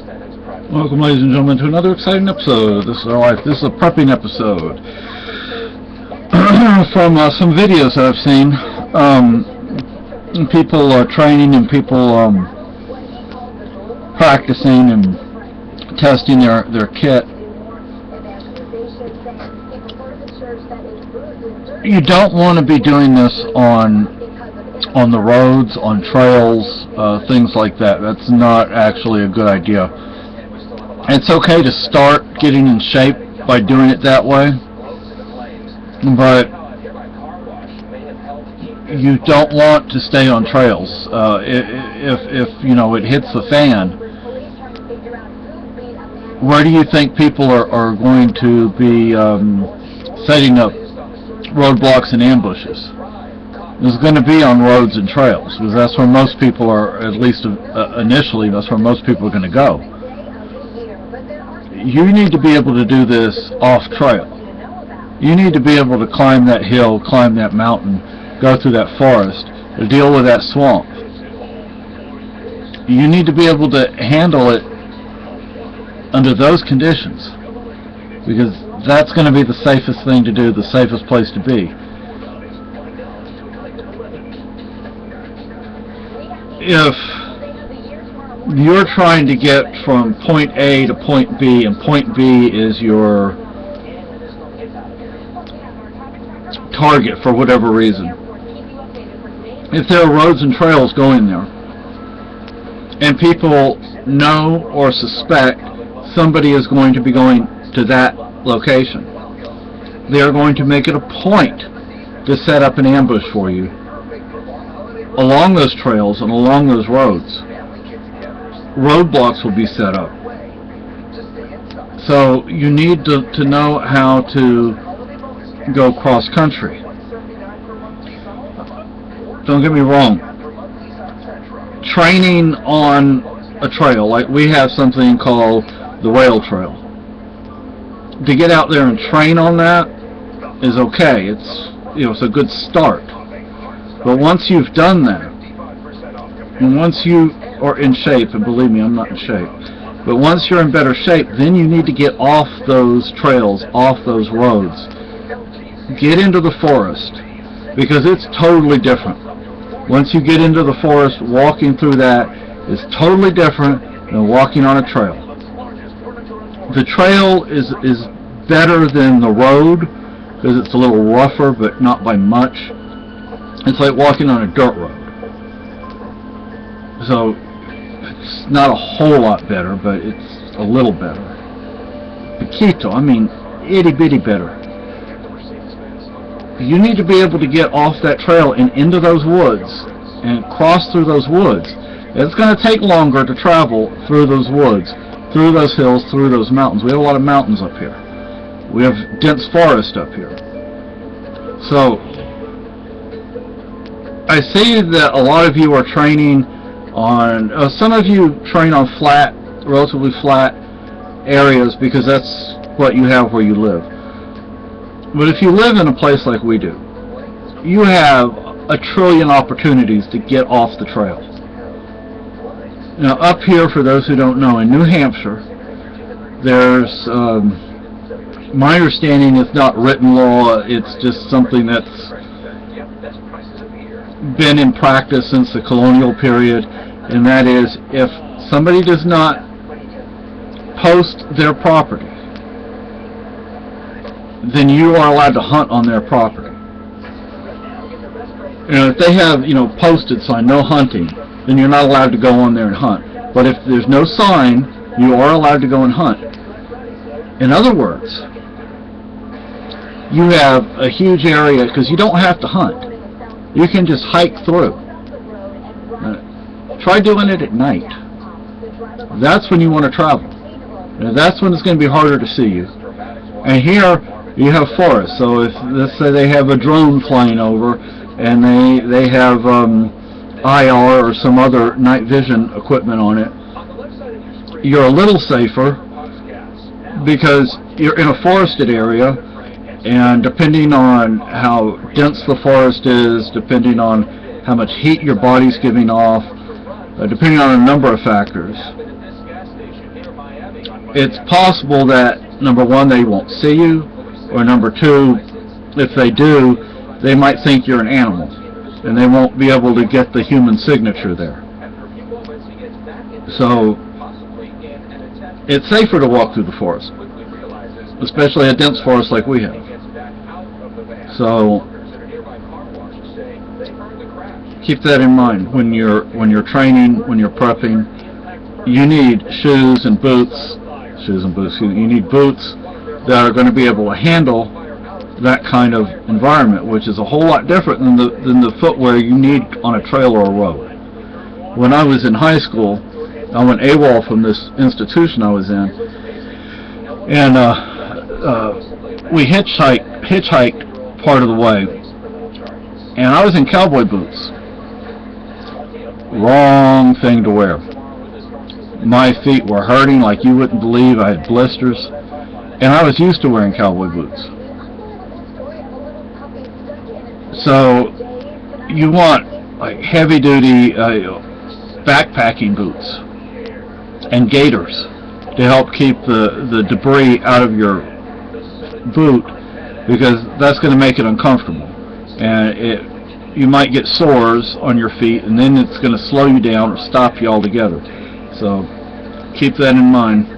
Welcome, ladies and gentlemen, to another exciting episode. This is our life. This is a prepping episode from some videos that I've seen. People training and people practicing and testing their kit. You don't want to be doing this on the roads, on trails, things like that. That's not actually a good idea. It's okay to start getting in shape by doing it that way, but you don't want to stay on trails. If you know it hits the fan, where do you think people are going to be setting up roadblocks and ambushes? It's going to be on roads and trails, because that's where most people are, at least initially, that's where most people are going to go. You need to be able to do this off trail. You need to be able to climb that hill, climb that mountain, go through that forest, to deal with that swamp. You need to be able to handle it under those conditions, because that's going to be the safest thing to do, the safest place to be. If you're trying to get from point A to point B, and point B is your target for whatever reason, if there are roads and trails going there, and people know or suspect somebody is going to be going to that location, they are going to make it a point to set up an ambush for you along those trails and along those roads. Roadblocks will be set up. So you need to know how to go cross country. Don't get me wrong. Training on a trail, like we have something called the Whale Trail. To get out there and train on that is okay. It's a good start. But once you've done that, and once you are in shape, and believe me, I'm not in shape, but once you're in better shape, then you need to get off those trails, off those roads. Get into the forest, because it's totally different. Once you get into the forest, walking through that is totally different than walking on a trail. The trail is better than the road, because it's a little rougher, but not by much. It's like walking on a dirt road. So it's not a whole lot better, but it's a little better. Poquito, I mean itty bitty better. You need to be able to get off that trail and into those woods and cross through those woods. It's going to take longer to travel through those woods, through those hills, through those mountains. We have a lot of mountains up here. We have dense forest up here. So I see that a lot of you are training on, some of you train on flat, relatively flat areas, because that's what you have where you live. But if you live in a place like we do, you have a trillion opportunities to get off the trail. Now up here, for those who don't know, in New Hampshire, there's, my understanding, it's not written law, it's just something that's been in practice since the colonial period, and that is, if somebody does not post their property, then you are allowed to hunt on their property. If they have, posted sign, no hunting, then you're not allowed to go on there and hunt. But if there's no sign, you are allowed to go and hunt. In other words, you have a huge area, because you don't have to hunt. You can just hike through. Try doing it at night. That's when you want to travel. That's when it's going to be harder to see you. And here you have forest. So if, let's say, they have a drone flying over, and they have IR or some other night vision equipment on it, you're a little safer, because you're in a forested area, and depending on how dense the forest is, depending on how much heat your body's giving off, depending on a number of factors, it's possible that, number one, they won't see you, or number two, if they do, they might think you're an animal, and they won't be able to get the human signature there. So, it's safer to walk through the forest, especially a dense forest like we have. So, keep that in mind when you're training, when you're prepping. You need shoes and boots. You need boots that are going to be able to handle that kind of environment, which is a whole lot different than the footwear you need on a trail or a road. When I was in high school, I went AWOL from this institution I was in, and we hitchhiked part of the way, and I was in cowboy boots. Wrong thing to wear. My feet were hurting like you wouldn't believe. I had blisters, and I was used to wearing cowboy boots. So you want like heavy-duty backpacking boots and gaiters to help keep the debris out of your boot, because that's going to make it uncomfortable, and you might get sores on your feet, and then it's going to slow you down or stop you altogether. So keep that in mind.